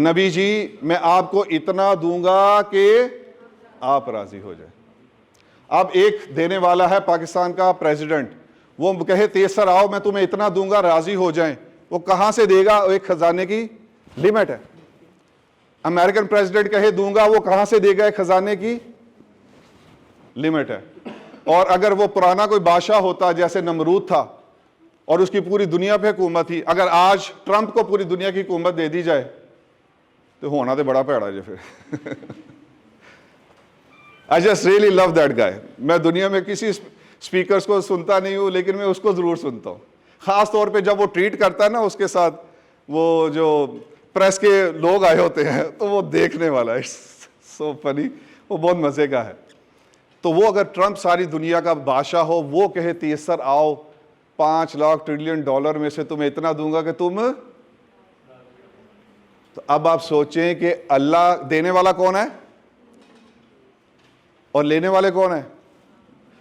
نبی جی میں آپ کو اتنا دوں گا کہ آپ راضی ہو جائیں. اب ایک دینے والا ہے پاکستان کا پریزیڈنٹ, وہ کہے تیسر آؤ میں تمہیں اتنا دوں گا راضی ہو جائیں, وہ کہاں سے دے گا؟ ایک خزانے کی لیمٹ ہے. امریکن پریزیڈنٹ کہے دوں گا, وہ کہاں سے دے گا؟ ایک خزانے کی لیمٹ ہے. اور اگر وہ پرانا کوئی بادشاہ ہوتا جیسے نمرود تھا اور اس کی پوری دنیا پہ حکومت تھی, اگر آج ٹرمپ کو پوری دنیا کی حکومت دے دی جائے تو ہونا تو بڑا پیڑا جو پھر. I just really love that guy. میں دنیا میں کسی اسپیکرز کو سنتا نہیں ہوں, لیکن میں اس کو ضرور سنتا ہوں. خاص طور پہ جب وہ ٹریٹ کرتا ہے نا, اس کے ساتھ وہ جو پریس کے لوگ آئے ہوتے ہیں, تو وہ دیکھنے والا ہے, سو فنی, وہ بہت مزے کا ہے. تو وہ اگر ٹرمپ ساری دنیا کا بادشاہ ہو, وہ کہے تیسر آؤ $5 لاکھ ٹریلین میں سے تمہیں اتنا دوں گا کہ تم, تو اب آپ سوچیں کہ اللہ دینے والا کون ہے اور لینے والے کون ہیں؟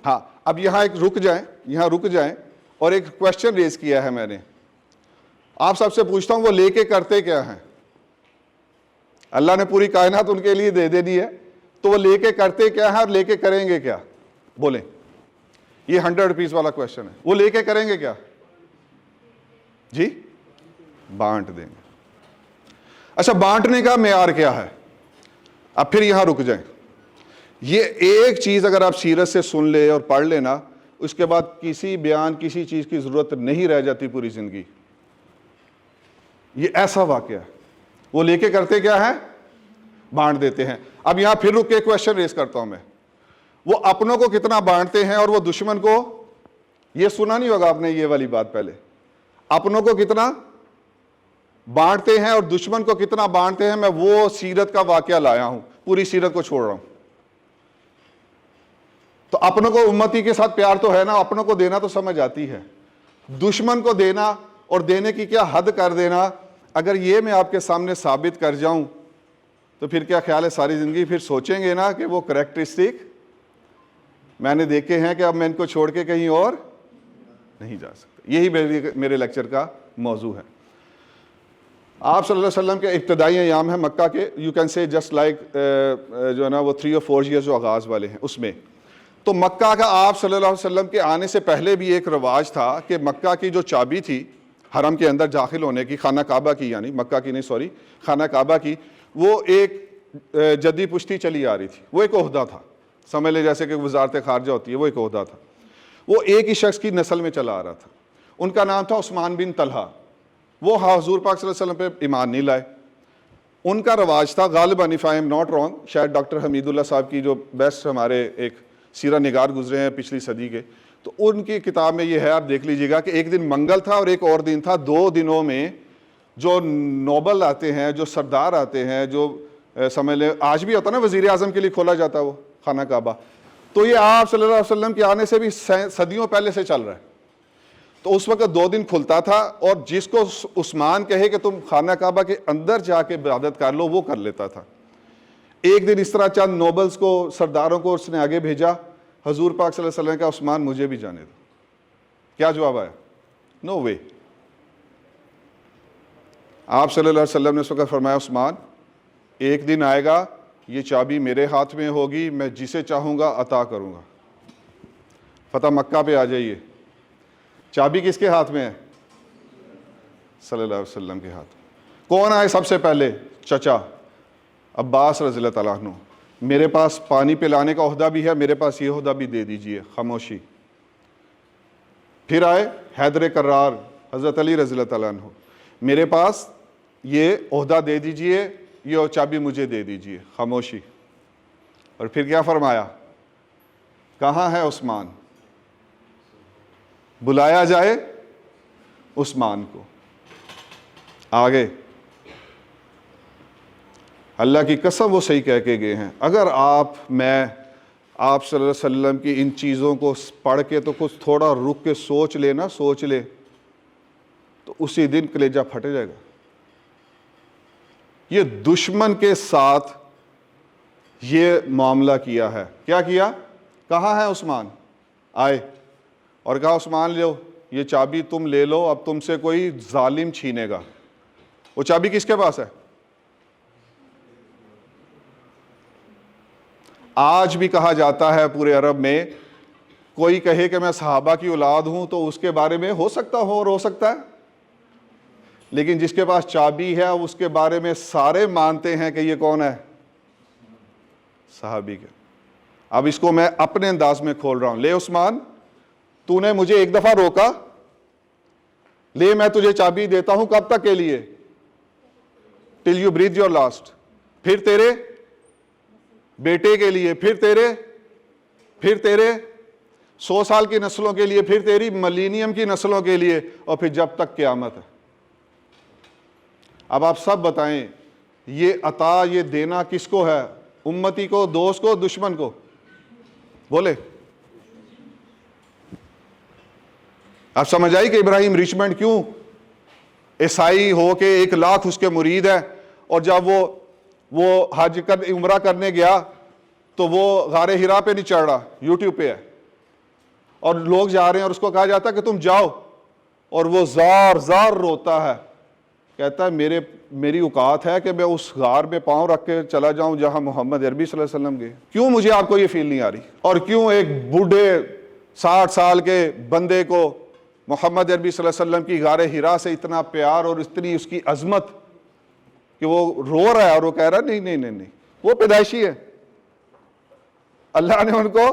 ہاں اب یہاں رک جائیں اور ایک کویسچن ریز کیا ہے میں نے. آپ سب سے پوچھتا ہوں وہ لے کے کرتے کیا ہیں؟ اللہ نے پوری کائنات ان کے لیے دے دینی ہے, تو وہ لے کے کرتے کیا ہیں اور لے کے کریں گے کیا؟ بولیں. یہ $100 والا کویسچن ہے. وہ لے کے کریں گے کیا؟ جی بانٹ دیں گے. اچھا بانٹنے کا معیار کیا ہے؟ اب پھر یہاں رک جائیں. یہ ایک چیز اگر آپ سیرت سے سن لے اور پڑھ لینا, اس کے بعد کسی بیان کسی چیز کی ضرورت نہیں رہ جاتی پوری زندگی. یہ ایسا واقعہ ہے. وہ لے کے کرتے کیا ہے؟ بانٹ دیتے ہیں. اب یہاں پھر رک کے کویسچن ریز کرتا ہوں میں, وہ اپنوں کو کتنا بانٹتے ہیں اور وہ دشمن کو, یہ سنا نہیں ہوگا آپ نے یہ والی بات پہلے, اپنوں کو کتنا بانٹتے ہیں اور دشمن کو کتنا بانٹتے ہیں. میں وہ سیرت کا واقعہ لایا ہوں, پوری سیرت کو چھوڑ رہا ہوں. تو اپنوں کو امتی کے ساتھ پیار تو ہے نا, اپنوں کو دینا تو سمجھ آتی ہے, دشمن کو دینا اور دینے کی کیا حد کر دینا, اگر یہ میں آپ کے سامنے ثابت کر جاؤں تو پھر کیا خیال ہے ساری زندگی پھر سوچیں گے نا کہ وہ کریکٹرسٹک میں نے دیکھے ہیں کہ اب میں ان کو چھوڑ کے کہیں اور نہیں جا سکتا. یہی میرے لیکچر کا موضوع ہے. آپ صلی اللہ علیہ وسلم کے ابتدائی ایام ہیں مکہ کے, you can say just like جو ہے نا وہ 3 or 4 ایئرز جو آغاز والے ہیں اس میں. تو مکہ کا آپ صلی اللہ علیہ وسلم کے آنے سے پہلے بھی ایک رواج تھا کہ مکہ کی جو چابی تھی حرم کے اندر داخل ہونے کی, خانہ کعبہ کی, یعنی مکہ کی نہیں سوری خانہ کعبہ کی, وہ ایک جدی پشتی چلی آ رہی تھی. وہ ایک عہدہ تھا, سمجھ لے جیسے کہ وزارت خارجہ ہوتی ہے, وہ ایک عہدہ تھا. وہ ایک ہی شخص کی نسل میں چلا آ رہا تھا. ان کا نام تھا عثمان بن طلحہ. وہ حضور پاک صلی اللہ علیہ وسلم پہ ایمان نہیں لائے, ان کا رواج تھا غالباً if I am not wrong, شاید ڈاکٹر حمید اللہ صاحب کی جو بیسٹ ہمارے ایک سیرہ نگار گزرے ہیں پچھلی صدی کے, تو ان کی کتاب میں یہ ہے, آپ دیکھ لیجئے گا کہ ایک دن منگل تھا اور ایک اور دن تھا. 2 دنوں میں جو نوبل آتے ہیں, جو سردار آتے ہیں, جو سمجھ لیں آج بھی ہوتا نا وزیر اعظم کے لیے کھولا جاتا ہے وہ خانہ کعبہ, تو یہ آپ صلی اللہ علیہ وسلم کے آنے سے بھی صدیوں پہلے سے چل رہا ہے. تو اس وقت 2 دن کھلتا تھا, اور جس کو عثمان کہے کہ تم خانہ کعبہ کے اندر جا کے عبادت کر لو وہ کر لیتا تھا. ایک دن اس طرح چند نوبلز کو, سرداروں کو اس نے آگے بھیجا, حضور پاک صلی اللہ علیہ وسلم کا عثمان مجھے بھی جانے دو. کیا جواب آیا؟ نو وے. آپ صلی اللہ علیہ وسلم نے اس وقت فرمایا عثمان ایک دن آئے گا یہ چابی میرے ہاتھ میں ہوگی, میں جسے چاہوں گا عطا کروں گا. فتح مکہ پہ آ جائیے, چابی کس کے ہاتھ میں ہے؟ صلی اللہ علیہ وسلم کے ہاتھ. کون آئے سب سے پہلے؟ چچا عباس رضی اللہ تعالیٰ عنہ, میرے پاس پانی پلانے کا عہدہ بھی ہے, میرے پاس یہ عہدہ بھی دے دیجئے, خاموشی. پھر آئے حیدر کرار حضرت علی رضی اللہ تعالیٰ عنہ, میرے پاس یہ عہدہ دے دیجئے, یہ چابی مجھے دے دیجئے, خاموشی. اور پھر کیا فرمایا؟ کہاں ہے عثمان؟ بلایا جائے عثمان کو. آگے اللہ کی قسم وہ صحیح کہہ کے گئے ہیں, اگر میں آپ صلی اللہ علیہ وسلم کی ان چیزوں کو پڑھ کے تو کچھ تھوڑا رک کے سوچ لے, تو اسی دن کلیجہ پھٹ جائے گا. یہ دشمن کے ساتھ یہ معاملہ کیا ہے. کیا کیا؟ کہاں ہے عثمان؟ آئے اور کہا عثمان لو یہ چابی تم لے لو, اب تم سے کوئی ظالم چھینے گا. وہ چابی کس کے پاس ہے؟ آج بھی کہا جاتا ہے پورے عرب میں, کوئی کہے کہ میں صحابہ کی اولاد ہوں تو اس کے بارے میں ہو سکتا ہو اور ہو سکتا ہے, لیکن جس کے پاس چابی ہے اس کے بارے میں سارے مانتے ہیں کہ یہ کون ہے؟ صحابی کے. اب اس کو میں اپنے انداز میں کھول رہا ہوں. لے عثمان, تو نے مجھے ایک دفعہ روکا, لے میں تجھے چابی دیتا ہوں, کب تک کے لیے؟ ٹل یو بریتھ یور لاسٹ. پھر تیرے بیٹے کے لیے, پھر تیرے 100 سال کی نسلوں کے لیے, پھر تیری ملینیم کی نسلوں کے لیے, اور پھر جب تک قیامت ہے. اب آپ سب بتائیں یہ عطا, یہ دینا کس کو ہے؟ امتی کو, دوست کو, دشمن کو؟ بولے. آپ سمجھ آئی کہ ابراہیم ریچمنڈ کیوں عیسائی ہو کے 1 لاکھ اس کے مرید ہیں, اور جب وہ حج عمرہ کرنے گیا تو وہ غار ہرا پہ نہیں چڑھ رہا, یوٹیوب پہ ہے, اور لوگ جا رہے ہیں اور اس کو کہا جاتا ہے کہ تم جاؤ, اور وہ زار روتا ہے, کہتا ہے میری اوقات ہے کہ میں اس غار میں پاؤں رکھ کے چلا جاؤں جہاں محمد عربی صلی اللہ علیہ وسلم گئے. کیوں مجھے آپ کو یہ فیل نہیں آ رہی؟ اور کیوں ایک بوڑھے 60 سال کے بندے کو محمد عربی صلی اللہ علیہ وسلم کی غار ہرا سے اتنا پیار اور اتنی اس کی عظمت کہ وہ رو رہا ہے اور وہ کہہ رہا ہے نہیں, وہ پیدائشی ہے, اللہ نے ان کو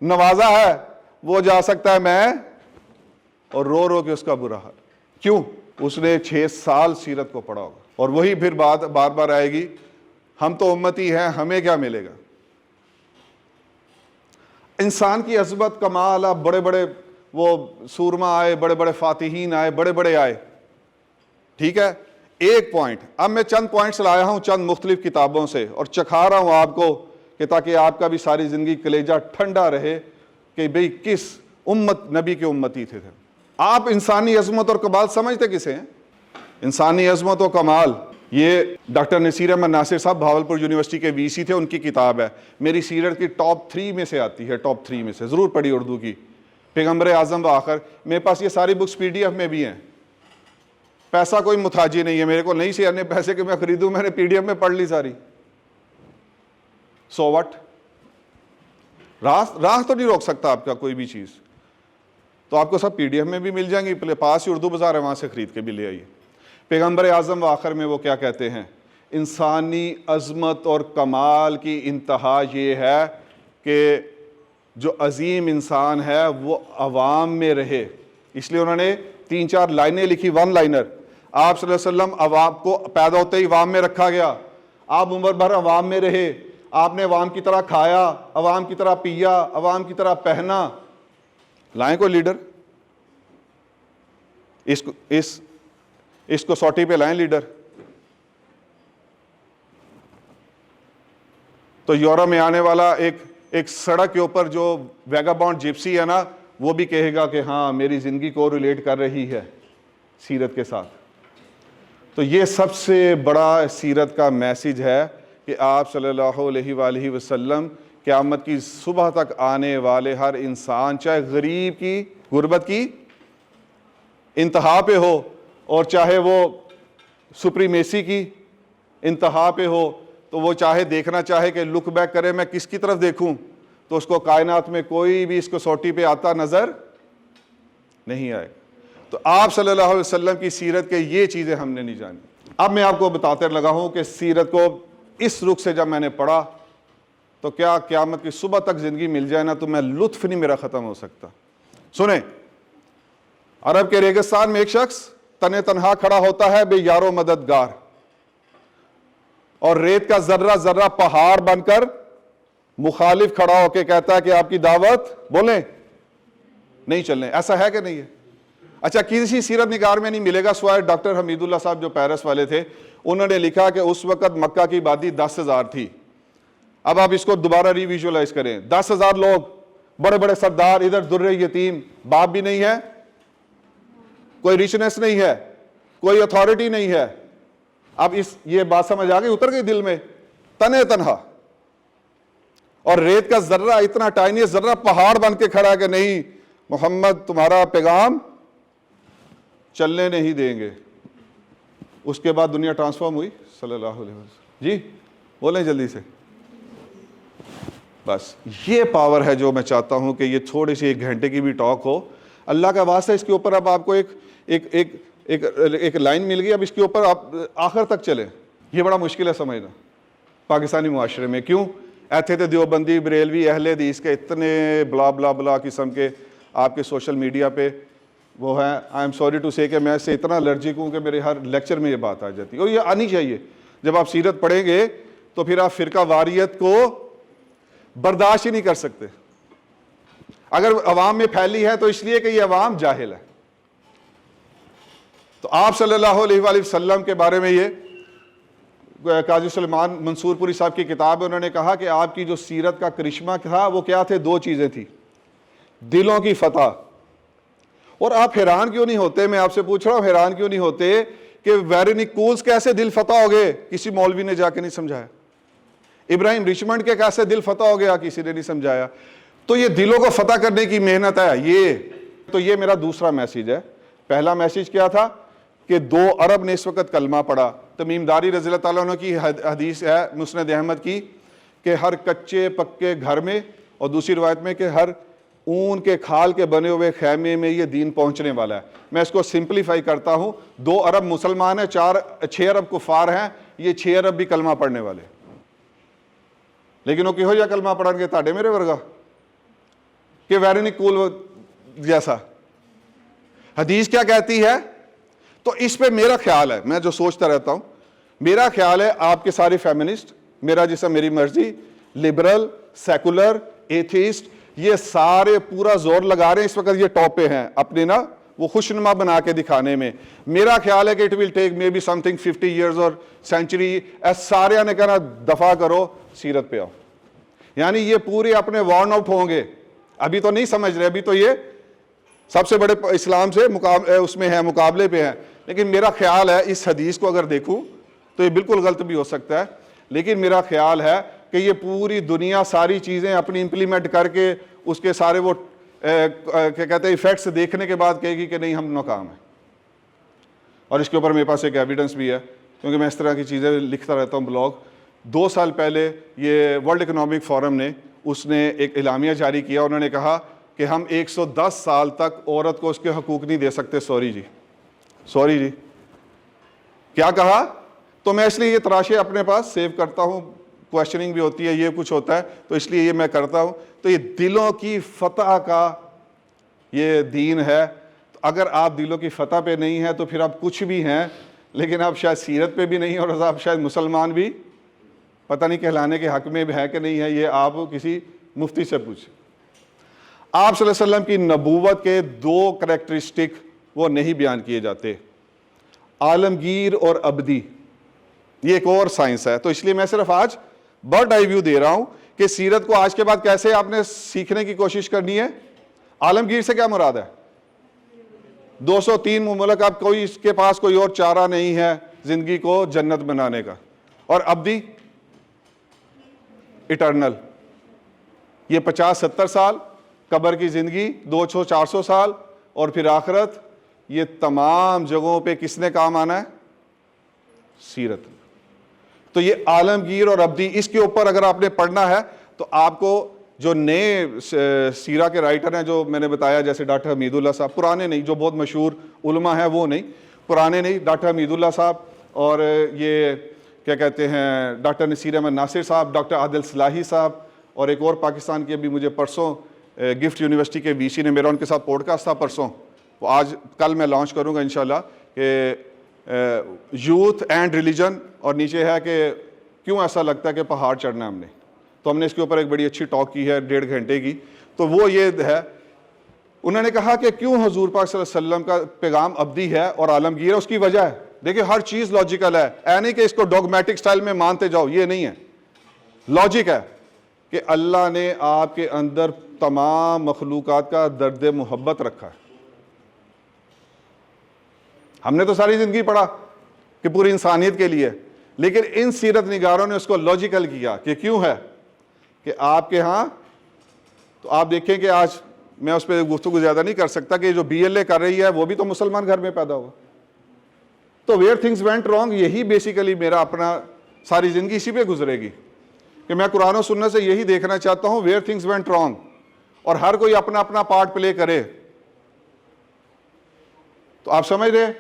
نوازا ہے, وہ جا سکتا ہے, میں اور رو کے اس کا برا حال. کیوں؟ اس نے 6 سال سیرت کو پڑھا ہوگا. اور وہی پھر بات بار بار آئے گی, ہم تو امتی ہیں, ہمیں کیا ملے گا؟ انسان کی عظمت کمال, اب بڑے بڑے وہ سورما آئے, بڑے بڑے فاتحین آئے, بڑے بڑے آئے, ٹھیک ہے. ایک پوائنٹ, اب میں چند پوائنٹس لایا ہوں چند مختلف کتابوں سے, اور چکھا رہا ہوں آپ کو کہ تاکہ آپ کا بھی ساری زندگی کلیجہ ٹھنڈا رہے کہ بھئی کس امت نبی کے امتی تھے. آپ انسانی عظمت اور کمال سمجھتے کسے ہیں؟ انسانی عظمت و کمال یہ ڈاکٹر نصیر احمد ناصر صاحب بھاولپور یونیورسٹی کے وی سی تھے, ان کی کتاب ہے, میری سیرت کی ٹاپ 3 میں سے آتی ہے, ٹاپ 3 میں سے, ضرور پڑھی اردو کی, پیغمبر اعظم و آخر. میرے پاس یہ ساری بکس PDF میں بھی ہیں, پیسہ کوئی متحاجی نہیں ہے میرے کو, نہیں سے پیسے کہ میں خریدوں, میں نے PDF میں پڑھ لی ساری. سو وٹ, راہ تو نہیں روک سکتا آپ کا کوئی بھی چیز, تو آپ کو سب PDF میں بھی مل جائیں گی, پاس ہی اردو بازار ہے, وہاں سے خرید کے بھی لے آئیے. پیغمبر اعظم و آخر میں وہ کیا کہتے ہیں؟ انسانی عظمت اور کمال کی انتہا یہ ہے کہ جو عظیم انسان ہے وہ عوام میں رہے. اس لیے انہوں نے 3-4 لائنیں لکھی, 1 لائنر, آپ صلی اللہ علیہ وسلم عوام کو پیدا ہوتے ہی عوام میں رکھا گیا, آپ عمر بھر عوام میں رہے, آپ نے عوام کی طرح کھایا, عوام کی طرح پیا, عوام کی طرح پہنا. لائیں کوئی لیڈر, اس کو سوٹی پہ لائیں لیڈر. تو یورپ میں آنے والا ایک سڑک کے اوپر جو ویگابونڈ جپسی ہے نا, وہ بھی کہے گا کہ ہاں میری زندگی کو ریلیٹ کر رہی ہے سیرت کے ساتھ. تو یہ سب سے بڑا سیرت کا میسج ہے کہ آپ صلی اللہ علیہ وآلہ وسلم قیامت کی صبح تک آنے والے ہر انسان, چاہے غریب کی غربت کی انتہا پہ ہو اور چاہے وہ سپریمیسی کی انتہا پہ ہو, تو وہ چاہے دیکھنا چاہے کہ لک بیک کرے میں کس کی طرف دیکھوں, تو اس کو کائنات میں کوئی بھی اس کو سوٹی پہ آتا نظر نہیں آئے. تو آپ صلی اللہ علیہ وسلم کی سیرت کے یہ چیزیں ہم نے نہیں جانی. اب میں آپ کو بتاتے لگا ہوں کہ سیرت کو اس رخ سے جب میں نے پڑھا تو کیا قیامت کی صبح تک زندگی مل جائے نا تو میں لطف نہیں میرا ختم ہو سکتا. سنیں, عرب کے ریگستان میں ایک شخص تنے تنہا کھڑا ہوتا ہے بے یار و مددگار, اور ریت کا ذرہ ذرہ پہاڑ بن کر مخالف کھڑا ہو کے کہتا ہے کہ آپ کی دعوت بولیں نہیں چلنے. ایسا ہے کہ نہیں ہے؟ اچھا, کسی سیرت نگار میں نہیں ملے گا سوائے ڈاکٹر حمید اللہ صاحب جو پیرس والے تھے. انہوں نے لکھا کہ اس وقت مکہ کی آبادی 10,000 تھی. اب آپ اس کو دوبارہ ری ویژولائز کریں, 10,000 لوگ, بڑے بڑے سردار, ادھر در یتیم, باپ بھی نہیں ہے, کوئی ریچنس نہیں ہے, کوئی اتھارٹی نہیں ہے. اب یہ بات سمجھ آ گئی, اتر گئی دل میں, تنے تنہا, اور ریت کا ذرہ اتنا ٹائنی ذرہ پہاڑ بن کے کھڑا کہ نہیں محمد تمہارا پیغام چلنے نہیں دیں گے. اس کے بعد دنیا ٹرانسفارم ہوئی صلی اللہ علیہ وسلم. جی بولیں جلدی سے. بس یہ پاور ہے جو میں چاہتا ہوں کہ یہ تھوڑی سی 1 گھنٹے کی بھی ٹاک ہو. اللہ کا واسطہ اس کے اوپر اب آپ کو ایک لائن مل گئی, اب اس کے اوپر آپ آخر تک چلیں. یہ بڑا مشکل ہے سمجھنا پاکستانی معاشرے میں. کیوں ایتھے تھے دیوبندی بریلوی اہل حدیث کے اتنے بلا بلا بلا قسم کے آپ کے سوشل میڈیا پہ وہ ہیں. آئی ایم سوری ٹو سے کہ میں اس سے اتنا الرجک ہوں کہ میرے ہر لیکچر میں یہ بات آ جاتی ہے, اور یہ آنی چاہیے. جب آپ سیرت پڑھیں گے تو پھر آپ فرقہ واریت کو برداشت ہی نہیں کر سکتے. اگر عوام میں پھیلی ہے تو اس لیے کہ یہ عوام جاہل ہے. تو آپ صلی اللہ علیہ وآلہ وسلم کے بارے میں یہ قاضی سلیمان منصور پوری صاحب کی کتاب ہے, انہوں نے کہا کہ آپ کی جو سیرت کا کرشمہ تھا وہ کیا تھے؟ 2 چیزیں تھیں, دلوں کی فتح. اور آپ حیران کیوں نہیں ہوتے, میں آپ سے پوچھ رہا ہوں حیران کیوں نہیں ہوتے کہ ویرونک کولز کیسے دل فتح ہو گئے؟ کسی مولوی نے جا کے نہیں سمجھایا. ابراہیم رچمنڈ کے کیسے دل فتح ہو گیا؟ کسی نے نہیں سمجھایا. تو یہ دلوں کو فتح کرنے کی محنت ہے. یہ میرا دوسرا میسیج ہے. پہلا میسیج کیا تھا کہ 2 ارب نے اس وقت کلمہ پڑھا. تمیم داری رضی اللہ تعالیٰ عنہ کی حدیث ہے مسند احمد کی کہ ہر کچے پکے گھر میں, اور دوسری روایت میں کہ ہر اون کے کھال کے بنے ہوئے خیمے میں یہ دین پہنچنے والا ہے. میں اس کو سمپلیفائی کرتا ہوں, 2 ارب مسلمان ہیں, 6 ارب کفار ہیں, یہ 6 ارب بھی کلمہ پڑھنے والے. لیکن وہ کہو یا کلمہ پڑھن گے تاڑے میرے ورگا کہ ویرونک کول جیسا. حدیث کیا کہتی ہے؟ تو اس پہ میرا خیال ہے, میں جو سوچتا رہتا ہوں, میرا خیال ہے آپ کے سارے فیمنسٹ, میرا جیسا میری مرضی, لبرل, سیکولر, ایتھیسٹ, یہ سارے پورا زور لگا رہے ہیں اس وقت یہ ٹاپ پہ ہیں اپنے نا وہ خوشنما بنا کے دکھانے میں. میرا خیال ہے کہ it will take may be سم تھنگ 50 ایئرز اور سینچری. سارے نے کہنا دفاع کرو, سیرت پہ آؤ. یعنی یہ پورے اپنے وارن آؤٹ ہوں گے. ابھی تو نہیں سمجھ رہے, ابھی تو یہ سب سے بڑے اسلام سے اس میں ہیں, مقابلے پہ ہیں. لیکن میرا خیال ہے اس حدیث کو اگر دیکھوں تو یہ بالکل غلط بھی ہو سکتا ہے, لیکن میرا خیال ہے کہ یہ پوری دنیا ساری چیزیں اپنی امپلیمنٹ کر کے اس کے سارے وہ کیا کہتے ہیں ایفیکٹس دیکھنے کے بعد کہے گی کہ نہیں ہم ناکام ہیں. اور اس کے اوپر میرے پاس ایک ایویڈنس بھی ہے, کیونکہ میں اس طرح کی چیزیں لکھتا رہتا ہوں بلاگ. 2 سال پہلے یہ ورلڈ اکنامک فورم نے اس نے ایک اعلامیہ جاری کیا. انہوں نے کہا کہ ہم 110 سال تک عورت کو اس کے حقوق نہیں دے سکتے. سوری جی کیا کہا؟ تو میں اس لیے یہ تراشے اپنے پاس سیو کرتا ہوں, کویشچننگ بھی ہوتی ہے, یہ کچھ ہوتا ہے, تو اس لیے یہ میں کرتا ہوں. تو یہ دلوں کی فتح کا یہ دین ہے. تو اگر آپ دلوں کی فتح پہ نہیں ہیں تو پھر آپ کچھ بھی ہیں، لیکن آپ شاید سیرت پہ بھی نہیں، اور آپ شاید مسلمان بھی پتہ نہیں کہلانے کے حق میں ہے کہ نہیں ہے، یہ آپ کسی مفتی سے پوچھیں۔ آپ صلی اللہ علیہ وسلم کی نبوت کے 2 کریکٹرسٹک وہ نہیں بیان کیے جاتے، عالمگیر اور ابدی۔ یہ ایک اور سائنس ہے، تو اس لیے میں صرف آج برڈ آئی ویو دے رہا ہوں کہ سیرت کو آج کے بعد کیسے آپ نے سیکھنے کی کوشش کرنی ہے۔ عالمگیر سے کیا مراد ہے؟ 203 مملک، اب کوئی اس کے پاس کوئی اور چارہ نہیں ہے زندگی کو جنت بنانے کا۔ اور ابدی، اٹرنل، یہ 50-70 سال قبر کی زندگی، 200-400 سال، اور پھر آخرت۔ یہ تمام جگہوں پہ کس نے کام آنا ہے؟ سیرت۔ تو یہ عالمگیر اور ابدی، اس کے اوپر اگر آپ نے پڑھنا ہے تو آپ کو جو نئے سیرہ کے رائٹر ہیں جو میں نے بتایا، جیسے ڈاکٹر حمید اللہ صاحب، پرانے نہیں، جو بہت مشہور علماء ہیں وہ نہیں، پرانے نہیں، ڈاکٹر حمید اللہ صاحب، اور یہ کیا کہتے ہیں ڈاکٹر نصیر احمد ناصر صاحب، ڈاکٹر عادل صلاحی صاحب، اور ایک اور پاکستان کے ابھی مجھے پرسوں گفٹ یونیورسٹی کے وی سی نے، میرا ان کے ساتھ پوڈ کاسٹ تھا پرسوں، وہ آج کل میں لانچ کروں گا انشاءاللہ، کہ یوتھ اینڈ ریلیجن، اور نیچے ہے کہ کیوں ایسا لگتا ہے کہ پہاڑ چڑھنا ہے ہم نے، تو ہم نے اس کے اوپر ایک بڑی اچھی ٹاک کی ہے 1.5 گھنٹے کی۔ تو وہ یہ ہے، انہوں نے کہا کہ کیوں حضور پاک صلی اللہ علیہ وسلم کا پیغام ابدی ہے اور عالمگیر ہے، اس کی وجہ ہے، دیکھیں ہر چیز لاجیکل ہے، اے نہیں کہ اس کو ڈوگمیٹک سٹائل میں مانتے جاؤ، یہ نہیں ہے، لاجک ہے کہ اللہ نے آپ کے اندر تمام مخلوقات کا درد محبت رکھا ہے۔ ہم نے تو ساری زندگی پڑھا کہ پوری انسانیت کے لیے، لیکن ان سیرت نگاروں نے اس کو لاجیکل کیا کہ کیوں ہے کہ آپ کے ہاں، تو آپ دیکھیں کہ آج میں اس پہ گفتگو زیادہ نہیں کر سکتا کہ جو BLA کر رہی ہے وہ بھی تو مسلمان گھر میں پیدا ہوا، تو ویئر تھنگز وینٹ رانگ، یہی بیسیکلی میرا اپنا ساری زندگی اسی پہ گزرے گی کہ میں قرآن و سنت سے یہی دیکھنا چاہتا ہوں، ویئر تھنگز وینٹ رانگ، اور ہر کوئی اپنا اپنا پارٹ پلے کرے۔ تو آپ سمجھ رہے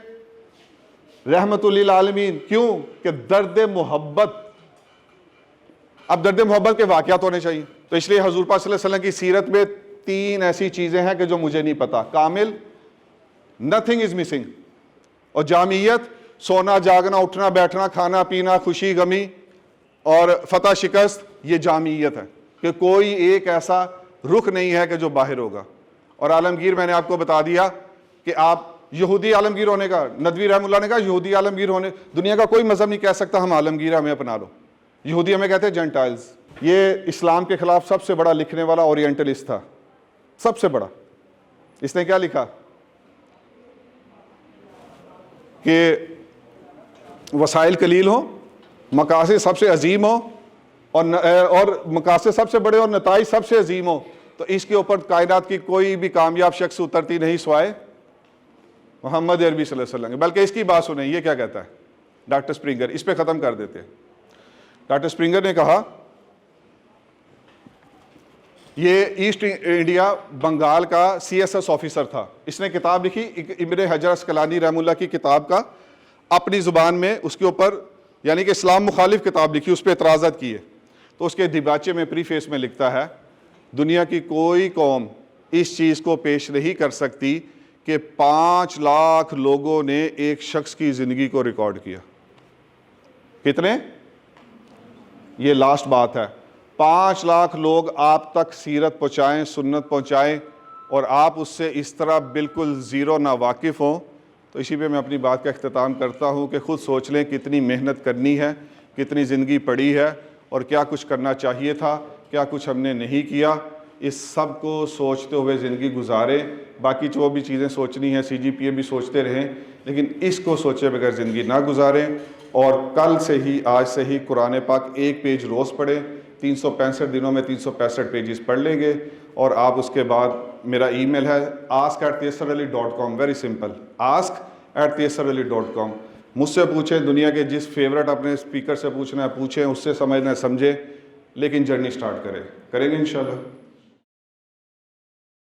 رحمت للعالمین، کیوں کہ درد محبت، اب درد محبت کے واقعات ہونے چاہیے، تو اس لیے حضور پاک صلی اللہ علیہ وسلم کی سیرت میں 3 ایسی چیزیں ہیں کہ جو مجھے نہیں پتا، کامل، نتھنگ از مسنگ، اور جامعیت، سونا جاگنا اٹھنا بیٹھنا کھانا پینا خوشی غمی اور فتح شکست، یہ جامعیت ہے کہ کوئی ایک ایسا رخ نہیں ہے کہ جو باہر ہوگا۔ اور عالمگیر میں نے آپ کو بتا دیا کہ آپ یہودی عالمگیر ہونے کا، ندوی رحم اللہ نے کہا یہودی عالمگیر ہونے، دنیا کا کوئی مذہب نہیں کہہ سکتا ہم عالمگیر ہمیں اپنا لو، یہودی ہمیں کہتے ہیں جینٹائلز۔ یہ اسلام کے خلاف سب سے بڑا لکھنے والا اورینٹلسٹ تھا، سب سے بڑا۔ اس نے کیا لکھا کہ وسائل قلیل ہوں، مقاصد سب سے عظیم ہوں، اور مقاصد سب سے بڑے اور نتائج سب سے عظیم ہوں، تو اس کے اوپر کائنات کی کوئی بھی کامیاب شخص اترتی نہیں سوائے محمد عربی صلی اللہ علیہ وسلم۔ بلکہ اس کی بات سنیں، یہ کیا کہتا ہے ڈاکٹر سپرنگر، اس پہ ختم کر دیتے ہیں۔ ڈاکٹر سپرنگر نے کہا، یہ ایسٹ انڈیا بنگال کا CSS آفیسر تھا، اس نے کتاب لکھی ابن حجر اسقلانی رحم اللہ کی کتاب کا، اپنی زبان میں اس کے اوپر یعنی کہ اسلام مخالف کتاب لکھی، اس پہ اعتراضات کیے، تو اس کے دیباچے میں پری فیس میں لکھتا ہے، دنیا کی کوئی قوم اس چیز کو پیش نہیں کر سکتی کہ 5 لاکھ لوگوں نے ایک شخص کی زندگی کو ریکارڈ کیا۔ کتنے؟ یہ لاسٹ بات ہے، 5 لاکھ لوگ آپ تک سیرت پہنچائیں، سنت پہنچائیں، اور آپ اس سے اس طرح بالکل زیرو ناواقف ہوں۔ تو اسی پہ میں اپنی بات کا اختتام کرتا ہوں کہ خود سوچ لیں کتنی محنت کرنی ہے، کتنی زندگی پڑی ہے، اور کیا کچھ کرنا چاہیے تھا، کیا کچھ ہم نے نہیں کیا۔ اس سب کو سوچتے ہوئے زندگی گزاریں، باقی جو بھی چیزیں سوچنی ہیں CGPA بھی سوچتے رہیں، لیکن اس کو سوچے بغیر زندگی نہ گزاریں۔ اور کل سے ہی، آج سے ہی قرآن پاک 1 پیج روز پڑھیں، 365 دنوں میں 365 پیجز پڑھ لیں گے، اور آپ اس کے بعد میرا ای میل ہے ask@taysarali.com، ویری سمپل، ask@taysarali.com، مجھ سے پوچھیں، دنیا کے جس فیورٹ اپنے اسپیکر سے پوچھنا ہے پوچھیں، اس سے سمجھنا ہے سمجھیں، لیکن جرنی سٹارٹ کریں گے انشاءاللہ۔